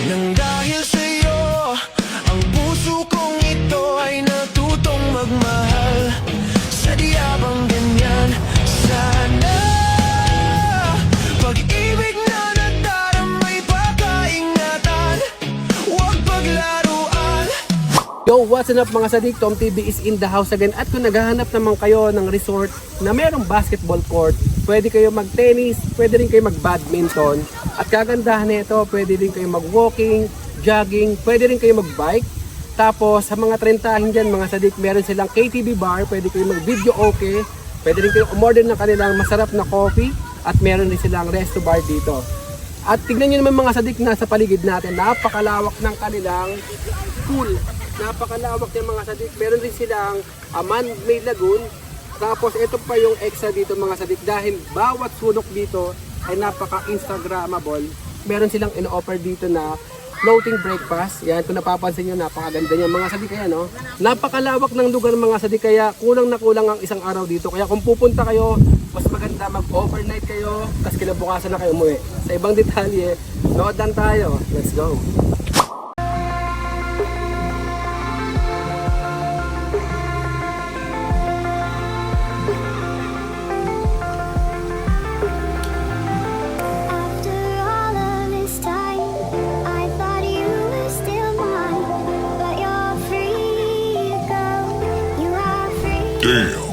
Nang dahil sa'yo, ang puso kong ito ay natutong magmahal. Sadyang ganyan sana. Pag-ibig na nagdaramay pagkaingatan, huwag paglaruan. Yo, what's up mga sadik? Tom TV is in the house again. At kung naghahanap naman kayo ng resort na merong basketball court, pwede kayo mag-tennis, pwede rin kayo mag-badminton. At kagandahan nito, pwede rin kayo mag-walking, jogging, pwede rin kayo mag-bike. Tapos sa mga trentahin dyan mga sadik, meron silang KTV bar, pwede kayo mag-video okay, pwede rin kayo umorder ng kanilang masarap na coffee, at meron din silang resto bar dito. At tignan nyo naman mga sadik na sa paligid natin, napakalawak ng kanilang pool. Napakalawak yung mga sadik. Meron din silang man-made lagoon. Tapos ito pa yung extra dito mga sadik, dahil bawat sulok dito ay napaka-instagrammable. Meron silang in-offer dito na floating breakfast. Yan, kung napapansin nyo, napakaganda niya mga sadik. Kaya no, napakalawak ng lugar mga sadik, kaya kulang na kulang ang isang araw dito. Kaya kung pupunta kayo, mas maganda mag-overnight kayo, tapos kinabukasan na kayo umuwi. Sa ibang detalye, nood lang tayo. Let's go! Damn.